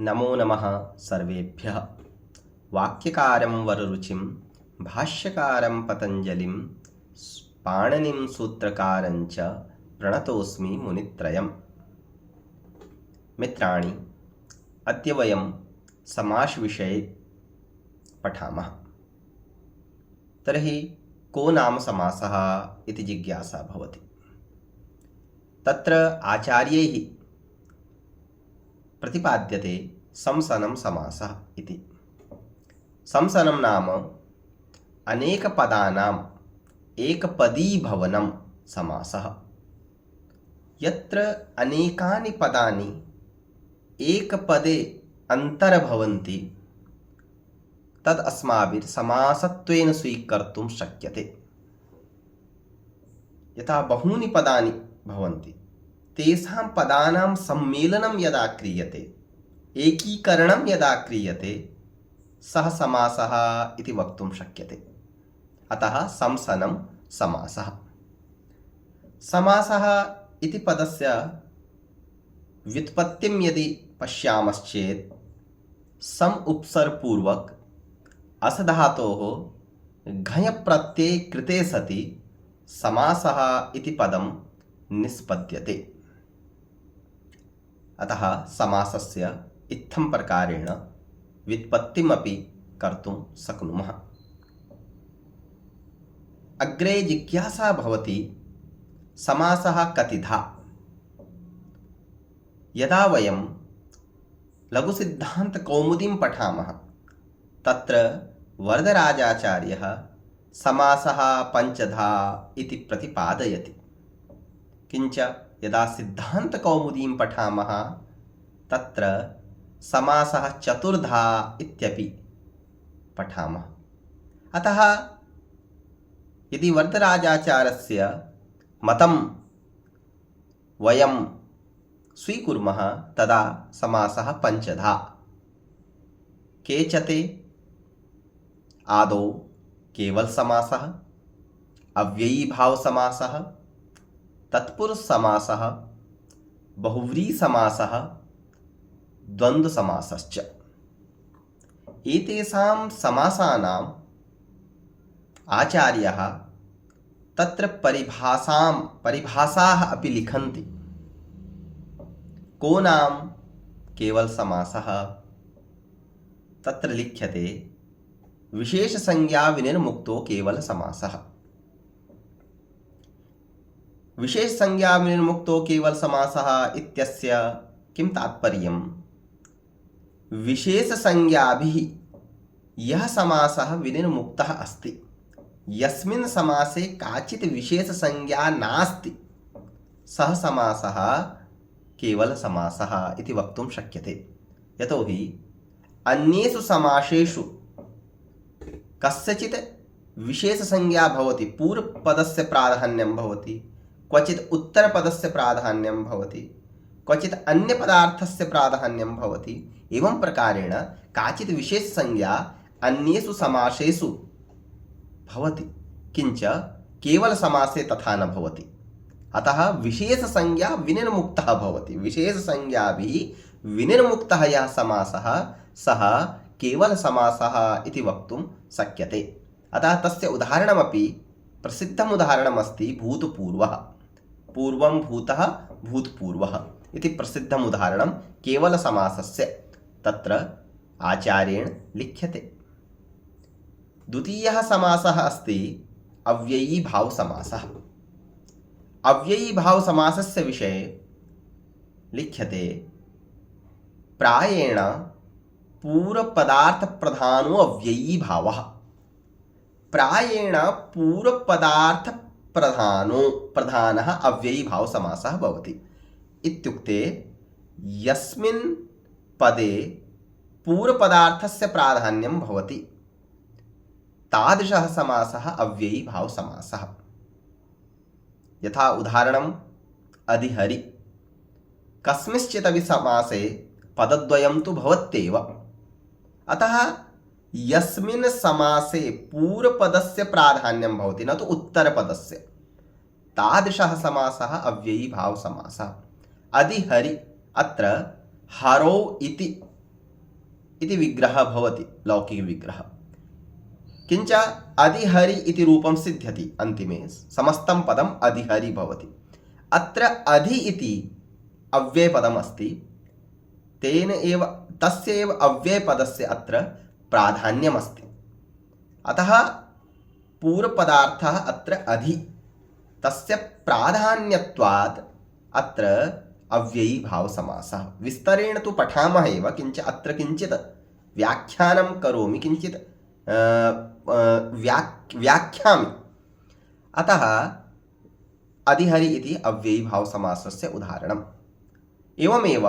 नमो नमः सर्वेभ्यः। वाक्यकारं वररुचिं भाष्यकारं पतञ्जलिं पाणिनिं सूत्रकारं च प्रणतोऽस्मि मुनित्रयम्। मित्राणि, अद्य वयं समासविषये पठामः। तर्हि को नाम समासः इति जिज्ञासा भवति। तत्र आचार्यैः प्रतिपाद्यते संसनं समासः इति। संसनं नाम अनेकपदानाम् एकपदीभवनं समासः। यत्र अनेकानि पदानि एकपदे अन्तर्भवन्ति तद् अस्माभिः समासत्वेन स्वीकर्तुं शक्यते। यथा बहूनि पदानि भवन्ति, तेषां पदानां सम्मेलनं यदा क्रियते, एकीकरणं यदा क्रियते, सः समासः इति वक्तुं शक्यते। अतः संसनं समासः। समासः इति पदस्य व्युत्पत्तिं यदि पश्यामश्चेत् सम उपसर्गपूर्वक अस धातोः घञ् प्रत्यये कृते सति समासः इति पदं निष्पद्यते। अतः समासस्य इत्थं प्रकारेण व्युत्पत्तिमपि कर्तुं शक्नुमः। अग्रे जिज्ञासा भवति, समासः कतिधा? यदा वयं लघुसिद्धान्तकौमुदीं पठामः, तत्र वरदराजाचार्यः समासः पञ्चधा इति प्रतिपादयति। किञ्च यदा सिद्धान्तकौमुदीं पठामः, तत्र समासः चतुर्धा इत्यपि पठामः। अतः यदि वरदराजाचार्यस्य मतं वयं स्वीकुर्मः, तदा समासः पञ्चधा। केचते आदौ केवलसमासः, अव्ययीभावसमासः, तत्पुरुषसमासः, बहुव्रीहिसमासः, द्वन्द्वसमासश्च। एतेषां समासानाम् आचार्याः तत्र परिभाषाः अपि लिखन्ति। को नाम केवलसमासः? तत्र लिख्यते विशेषसंज्ञा विनिर्मुक्तो केवलसमासः। विशेषसंज्ञा विनिर्मुक्तो केवलसमासः इत्यस्य किं तात्पर्यं? विशेषसंज्ञाभिः यः समासः विनिर्मुक्तः अस्ति, यस्मिन् समासे काचित् विशेषसंज्ञा नास्ति, सः समासः केवलसमासः इति वक्तुं शक्यते। यतोहि अन्येषु समासेषु कस्यचित् विशेषसंज्ञा भवति, पूर्वपदस्य प्राधान्यं भवति, क्वचित् उत्तरपदस्य प्राधान्यं भवति, क्वचित् अन्यपदार्थस्य प्राधान्यं भवति। एवं प्रकारेण काचित् विशेषसंज्ञा अन्येषु समासेषु भवति, किञ्च केवलसमासे तथा न भवति। अतः विशेषसंज्ञा विनिर्मुक्तः भवति। विशेषसंज्ञाभिः विनिर्मुक्तः यः समासः, सः केवलसमासः इति वक्तुं शक्यते। अतः तस्य उदाहरणमपि प्रसिद्धम् उदाहरणमस्ति भूतपूर्वः। पूर्वं भूतः भूतपूर्वः इति प्रसिद्धम् उदाहरणं केवलसमासस्य तत्र आचार्येण लिख्यते। द्वितीयः समासः अस्ति अव्ययीभावसमासः। अव्ययीभावसमासस्य विषये लिख्यते प्रायेण पूर्वपदार्थप्रधानो अव्ययीभावः। प्रायेण पूर्वपदार्थप्रधानः अव्ययीभावसमासः भवति। इत्युक्ते यस्मिन् पदे पूर्वपदार्थस्य प्राधान्यं भवति, तादृशः समासः अव्ययीभावसमासः। यथा उदाहरणम् अधिहरि। कस्मिंश्चिदपि समासे पदद्वयं तु भवत्येव। अतः यस्मिन् समासे पूर्वपदस्य प्राधान्यं भवति, न तु उत्तरपदस्य, तादृशः समासः अव्ययीभावसमासः। अधिहरि, अत्र हरौ इति इति विग्रहः भवति, लौकिकविग्रहः। किञ्च अधिहरि इति रूपं सिद्ध्यति, अन्तिमे समस्तं पदम् अधिहरि भवति। अत्र अधि इति अव्ययपदम् अस्ति, तेन एव तस्य एव अव्ययपदस्य अत्र प्राधान्यमस्ति। अतः पूर्वपदार्थः अत्र अधि, तस्य प्राधान्यत्वात् अत्र अव्ययीभावसमासः। विस्तरेण तु पठामः एव, किञ्च अत्र किञ्चित् व्याख्यानं करोमि, किञ्चित् व्याख्यामि। अतः अधिहरि इति अव्ययीभावसमासस्य उदाहरणम्। एवमेव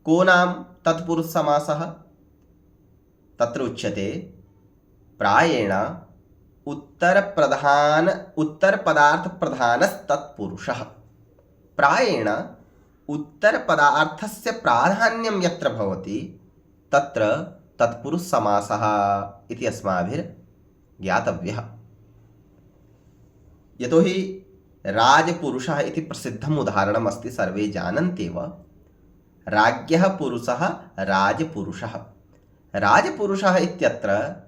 को नाम तत्पुरुषसमासः? तत्र उच्यते प्रायेण उत्तरपदार्थप्रधानस्तत्पुरुषः। प्रायेण उत्तरपदार्थस्य प्राधान्यं यत्र भवति तत्र तत्पुरुषसमासः इति अस्माभिर्ज्ञातव्यः। यतोहि राजपुरुषः इति प्रसिद्धम् उदाहरणम् अस्ति, सर्वे जानन्त्येव। राज्ञः पुरुषः राजपुरुषः। राजपुरुषः इत्यत्र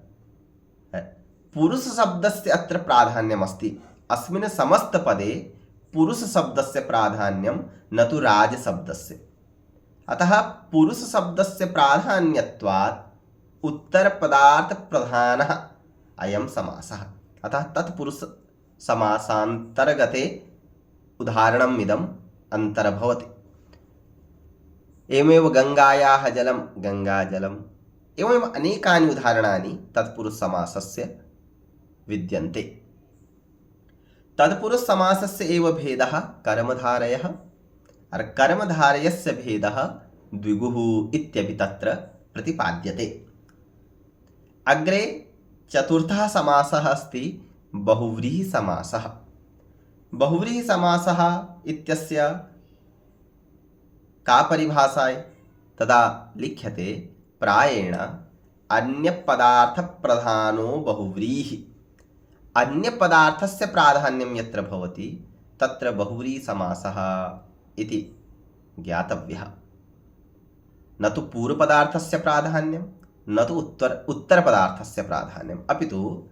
पुरुषशब्दस्य अत्र प्राधान्यमस्ति। अस्मिन् समस्तपदे पुरुषशब्दस्य प्राधान्यं न तु राजशब्दस्य। अतः पुरुषशब्दस्य प्राधान्यत्वात् उत्तरपदार्थप्रधानः अयं समासः। अतः तत्पुरुषसमासान्तर्गते उदाहरणम् इदम् अन्तर्भवति। एवमेव गङ्गायाः जलं गङ्गाजलम्, एवमेव अनेकानि उदाहरणानि तत्पुरुषसमासस्य विद्यन्ते। तत्पुरुषसमासस्य एव भेदः कर्मधारयः, कर्मधारयस्य भेदः द्विगुः इत्यपि तत्र प्रतिपाद्यते। अग्रे चतुर्थः समासः अस्ति बहुव्रीहिसमासः। बहुव्रीहिसमासः इत्यस्य का परिभाषा? तदा लिख्यते प्रायेण अन्यपदार्थप्रधानो बहुव्रीहि। अन्यपदार्थस्य प्राधान्यं यत्र भवति तत्र बहुव्रीहिसमासः इति ज्ञातव्यः। न तु पूर्वपदार्थस्य प्राधान्यं, न तु उत्तरपदार्थस्य प्राधान्यम्, अपि तु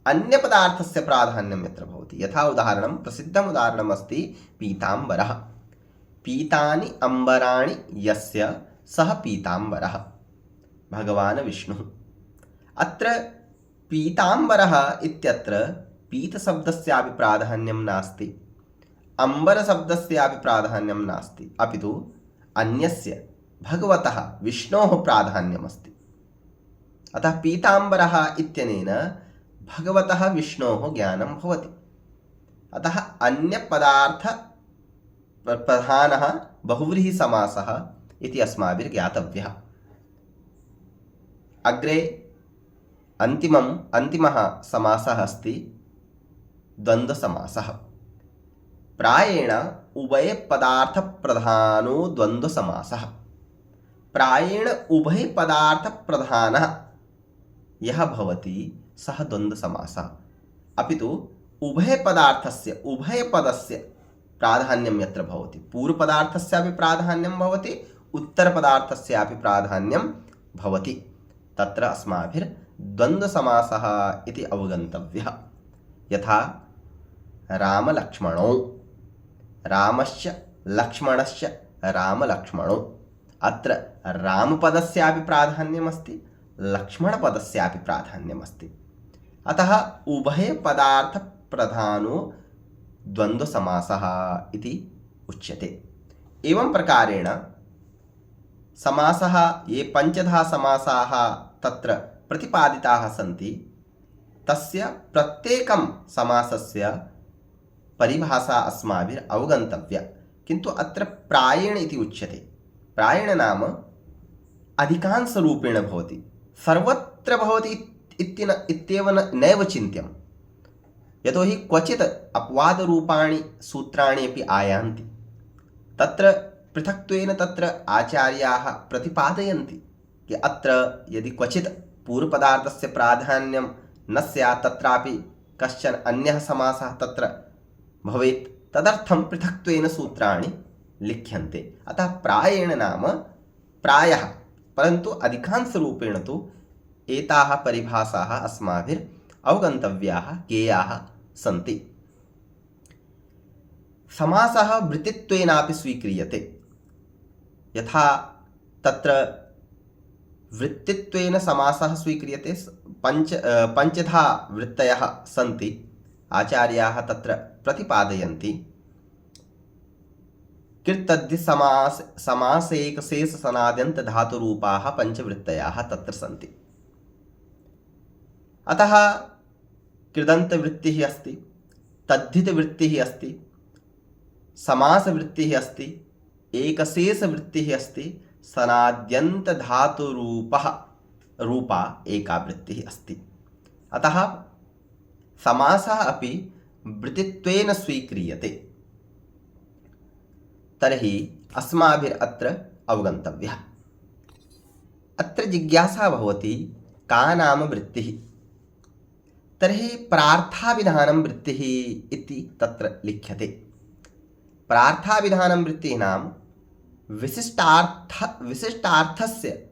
अन्यपदार्थस्य प्राधान्यं यत्र भवति। यथा उदाहरणं, प्रसिद्धम् उदाहरणम् अस्ति पीताम्बरः। पीतानि अम्बराणि यस्य सः पीताम्बरः, भगवान् विष्णुः। अत्र पीताम्बरः इत्यत्र पीतशब्दस्यापि प्राधान्यं नास्ति, अम्बरशब्दस्यापि प्राधान्यं नास्ति, अपि तु अन्यस्य भगवतः विष्णोः प्राधान्यमस्ति। अतः पीताम्बरः इत्यनेन भगवतः विष्णोः ज्ञानं भवति। अतः अन्यपदार्थप्रधानः बहुव्रीहिसमासः इति अस्माभिर्ज्ञातव्यः। अग्रे अन्तिमः समासः अस्ति द्वन्द्वसमासः। प्रायेण उभयपदार्थप्रधानो द्वन्द्वसमासः। प्रायेण उभयपदार्थप्रधानः यः भवति सः द्वन्द्वसमासः, अपि तु उभयपदस्य प्राधान्यं यत्र भवति, पूर्वपदार्थस्यापि प्राधान्यं भवति, उत्तरपदार्थस्यापि प्राधान्यं भवति, तत्र अस्माभिर्द्वन्द्वसमासः इति अवगन्तव्यः। यथा रामलक्ष्मणौ, रामश्च लक्ष्मणश्च रामलक्ष्मणौ। अत्र रामपदस्यापि प्राधान्यमस्ति, लक्ष्मणपदस्यापि प्राधान्यमस्ति। अतः उभयपदार्थप्रधानो द्वन्द्वसमासः इति उच्यते। एवं प्रकारेण समासः, ये पञ्चधा समासाः तत्र प्रतिपादिताः सन्ति, तस्य प्रत्येकं समासस्य परिभाषा अस्माभिः अवगन्तव्या। किन्तु अत्र प्रायेण इति उच्यते। प्रायेण नाम अधिकांशरूपेण भवति, सर्वत्र भवति इत्येव नैव चिन्त्यं। यतोहि क्वचित् अपवादरूपाणि सूत्राणि अपि आयान्ति। तत्र पृथक्त्वेन तत्र आचार्याः प्रतिपादयन्ति कि अत्र यदि क्वचित् पूर्वपदार्थस्य प्राधान्यं न स्यात्, तत्रापि कश्चन अन्यः समासः तत्र भवेत्, तदर्थं पृथक्त्वेन सूत्राणि लिख्यन्ते। अतः प्रायेण नाम प्रायः परन्तु अधिकांशरूपेण तु एताः परिभाषाः अस्माभिः अवगन्तव्याः ज्ञेयाः सन्ति। समासः वृत्तित्वेनापि स्वीक्रियते। यथा तत्र वृत्तित्वेन समासः स्वीक्रियते। पञ्चधा वृत्तयः सन्ति, आचार्याः तत्र प्रतिपादयन्ति। कृतद्धि समासेकशेषसनाद्यन्तधातुरूपाः पञ्चवृत्तयः तत्र सन्ति। अतः कृदन्तवृत्तिः अस्ति, तद्धितवृत्तिः अस्ति, समासवृत्तिः अस्ति, एकशेषवृत्तिः अस्ति, रूपा एका वृत्तिः अस्ति। अतः समासः अपि वृत्तित्वेन स्वीक्रियते। तर्हि अस्माभिरत्र अवगन्तव्यः। अत्र जिज्ञासा भवति, का नाम वृत्तिः? तर्हि प्रार्थाविधानं वृत्तिः इति तत्र लिख्यते। प्रार्थाविधानं वृत्तिः नाम विशिष्टार्थस्य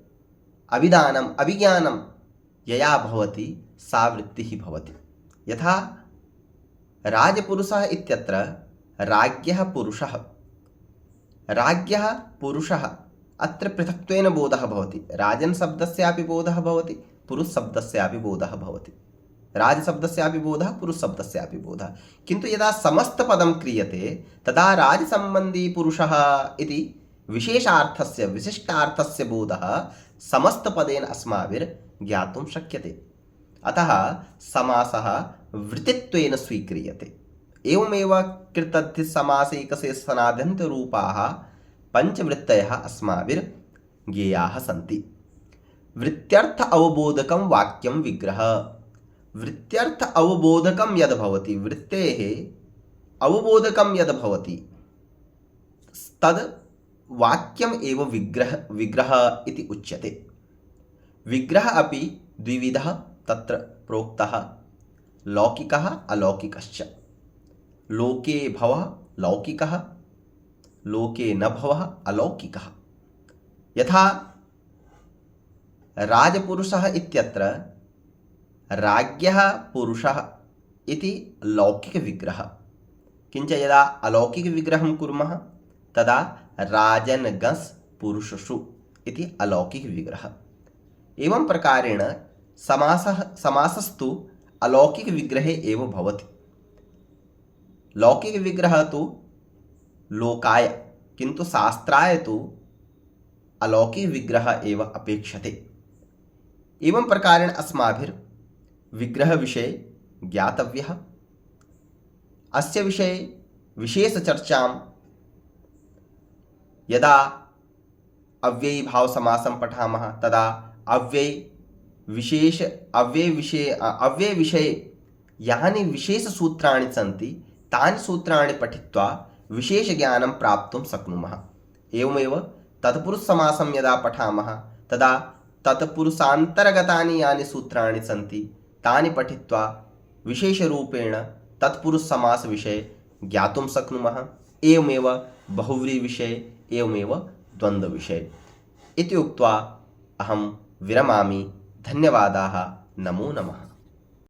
अभिधानम् अभिज्ञानं यया भवति सा वृत्तिः भवति। यथा राजपुरुषः इत्यत्र राज्ञः पुरुषः अत्र पृथक्त्वेन बोधः भवति। राजन् शब्दस्यापि बोधः भवति, पुरुष शब्दस्यापि बोधः भवति। राजशब्दस्यापि बोधः, पुरुषशब्दस्यापि बोधः। किन्तु यदा समस्तपदं क्रियते तदा राजसम्बन्धी पुरुषः इति विशेषार्थस्य विशिष्टार्थस्य बोधः समस्तपदेन अस्माभिर्ज्ञातुं शक्यते। अतः समासः वृत्तित्वेन स्वीक्रियते। एवमेव कृतद्धिसमासेकशेषसनाद्यन्तरूपाः पञ्चवृत्तयः अस्माभिर्ज्ञेयाः सन्ति। वृत्त्यर्थ अवबोधकं वाक्यं विग्रह। वृत्त्यर्थ अवबोधकं यद् भवति, वृत्तेः अवबोधकं यद् भवति तद् वाक्यम् एव विग्रह इति उच्यते। विग्रह अपि द्विविधः तत्र प्रोक्तः, लौकिकः अलौकिकश्च। लोके भवः लौकिकः, लोके न भवः अलौकिकः। यथा राजपुरुषः इत्यत्र राज्ञः पुरुषः इति लौकिकविग्रहः, किञ्च यदा अलौकिकविग्रहं कुर्मः तदा राजनगस् पुरुषसु इति अलौकिकविग्रहः। एवं प्रकारेण समासस्तु अलौकिकविग्रहे एव भवति। लौकिकविग्रहः तु लोकाय, किन्तु शास्त्राय तु अलौकिकविग्रहः एव अपेक्षते। एवं प्रकारेण अस्माभिर्विग्रहविषये ज्ञातव्यः। अस्य विषये विशेषचर्चां यदा अव्ययीभावसमासं पठामः तदा अव्ययविषये यानि विशेषसूत्राणि सन्ति तानि सूत्राणि पठित्वा विशेषज्ञानं प्राप्तुं शक्नुमः। एवमेव तत्पुरुषसमासं यदा पठामः तदा तत्पुरुषान्तर्गतानि यानि सूत्राणि सन्ति तानि पठित्वा विशेषरूपेण तत्पुरुषसमासविषये ज्ञातुं शक्नुमः। एवमेव बहुव्रीविषये, एवमेव द्वन्द्वविषये इति उक्त्वा अहं विरमामि। धन्यवादाः। नमो नमः।